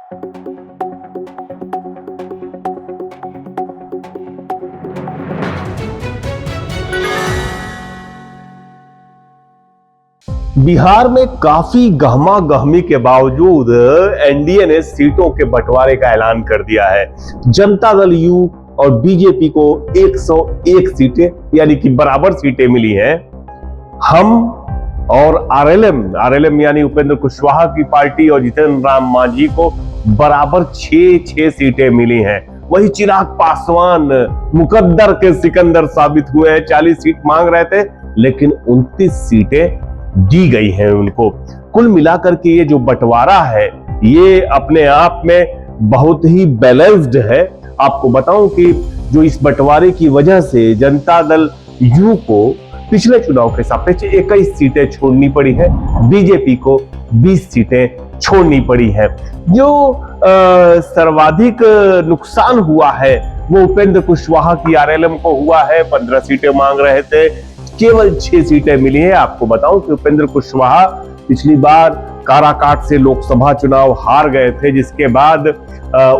बिहार में काफी गहमा गहमी के बावजूद एनडीए ने सीटों के बंटवारे का ऐलान कर दिया है। जनता दल यू और बीजेपी को 101 सीटें यानी कि बराबर सीटें मिली हैं। हम और आरएलएम यानी उपेंद्र कुशवाहा की पार्टी और जीतन राम मांझी को बराबर 6 सीटें मिली हैं। वही चिराग पासवान मुकद्दर के सिकंदर साबित हुए हैं। 40 सीट मांग रहे थे लेकिन 29 सीटें दी गई हैं उनको। कुल मिलाकर के ये जो बंटवारा है ये अपने आप में बहुत ही बैलेंस्ड है। आपको बताऊं कि जो इस बंटवारे की वजह से जनता दल यू को पिछले चुनाव के सापेक्ष 21 सीटें छोड़नी पड़ी है, बीजेपी को 20 सीटें छोड़नी पड़ी है। जो सर्वाधिक नुकसान हुआ है वो उपेंद्र कुशवाहा की आरएलएम को हुआ है। 15 सीटें मांग रहे थे, केवल 6 सीटें मिली है। आपको बताऊं कि उपेंद्र कुशवाहा पिछली बार काराकाट से लोकसभा चुनाव हार गए थे, जिसके बाद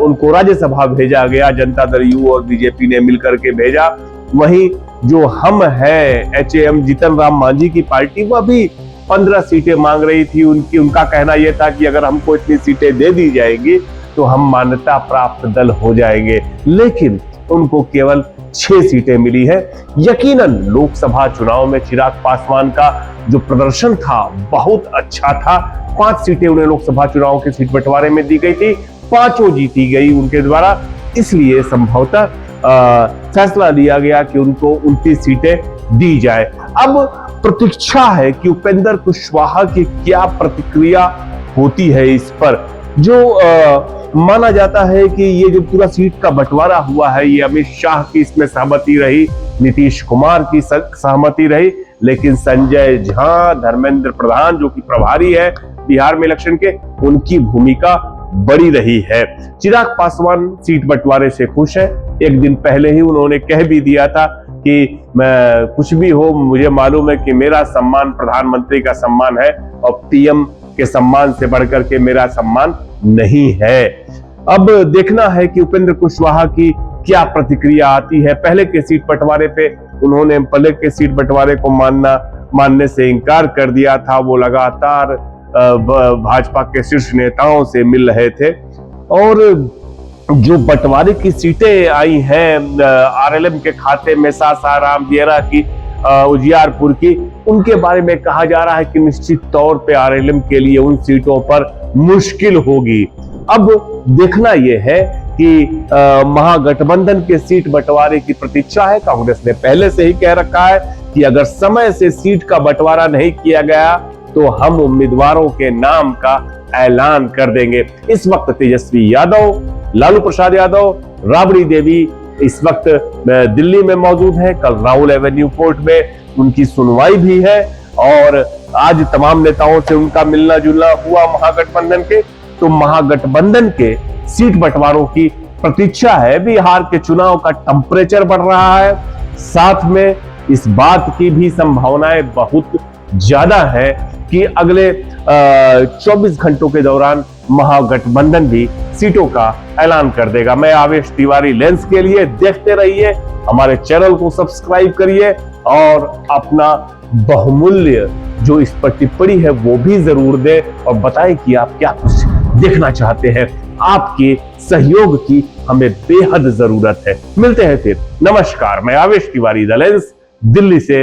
उनको राज्यसभा भेजा गया। जनता दल यू और बीजेपी ने मिलकर के भेजा। वहीं जो हम है एचएएम जीतन राम मांझी की पार्टी, वह भी 15 सीटें मांग रही थी। उनका कहना यह था कि अगर हमको इतनी सीटें दे दी जाएगी तो हम मान्यता प्राप्त दल हो जाएंगे, लेकिन उनको केवल 6 सीटें मिली है। यकीनन लोकसभा चुनाव में चिराग पासवान का जो प्रदर्शन था बहुत अच्छा था। 5 सीटें उन्हें लोकसभा चुनाव के सीट बंटवारे में दी गई थी, 5 जीती गई उनके द्वारा। इसलिए संभवतः फैसला लिया गया कि उनको 29 सीटें दी जाए। अब प्रतीक्षा है कि उपेंद्र कुशवाहा की क्या प्रतिक्रिया होती है इस पर। जो माना जाता है कि ये जो पूरा सीट का बंटवारा हुआ है ये अमित शाह की इसमें सहमति रही, नीतीश कुमार की सहमति रही, लेकिन संजय झा, धर्मेंद्र प्रधान जो कि प्रभारी है बिहार में इलेक्शन के, उनकी भूमिका बड़ी रही है। चिराग पासवान सीट बंटवारे से खुश है। एक दिन पहले ही उन्होंने कह भी दिया था कि मैं कुछ भी हो, मुझे मालूम है कि मेरा सम्मान प्रधानमंत्री का सम्मान है और पीएम के सम्मान से बढ़कर के मेरा सम्मान नहीं है। अब देखना है कि उपेंद्र कुशवाहा की क्या प्रतिक्रिया आती है। पहले के सीट बंटवारे पे उन्होंने सीट बंटवारे को मानने से इनकार कर दिया था। वो लगातार भाजपा के शीर्ष नेताओं से मिल रहे थे और जो बंटवारे की सीटें आई हैं आरएलएम के खाते में, सासाराम, दियारा की, उजियारपुर की, उनके बारे में कहा जा रहा है कि निश्चित तौर पे आरएलएम के लिए उन सीटों पर मुश्किल होगी। अब देखना यह है कि महागठबंधन के सीट बंटवारे की प्रतीक्षा है। कांग्रेस ने पहले से ही कह रखा है कि अगर समय से सीट का बंटवारा नहीं किया गया तो हम उम्मीदवारों के नाम का ऐलान कर देंगे। इस वक्त तेजस्वी यादव, लालू प्रसाद यादव, राबड़ी देवी इस वक्त दिल्ली में मौजूद है। कल राहुल एवेन्यू कोर्ट में उनकी सुनवाई भी है और आज तमाम नेताओं से उनका मिलना जुलना हुआ महागठबंधन के। तो महागठबंधन के सीट बंटवारों की प्रतीक्षा है। बिहार के चुनाव का टेम्परेचर बढ़ रहा है, साथ में इस बात की भी संभावनाएं बहुत ज्यादा है कि अगले 24 घंटों के दौरान महागठबंधन भी सीटों का ऐलान कर देगा। मैं आवेश तिवारी, लेंस के लिए देखते रहिए, हमारे चैनल को सब्सक्राइब करिए और अपना बहुमूल्य जो इस पर टिप्पणी है वो भी जरूर दें और बताएं कि आप क्या कुछ देखना चाहते हैं। आपके सहयोग की हमें बेहद जरूरत है। मिलते हैं फिर। नमस्कार, मैं आवेश तिवारी, द लेंस, दिल्ली से।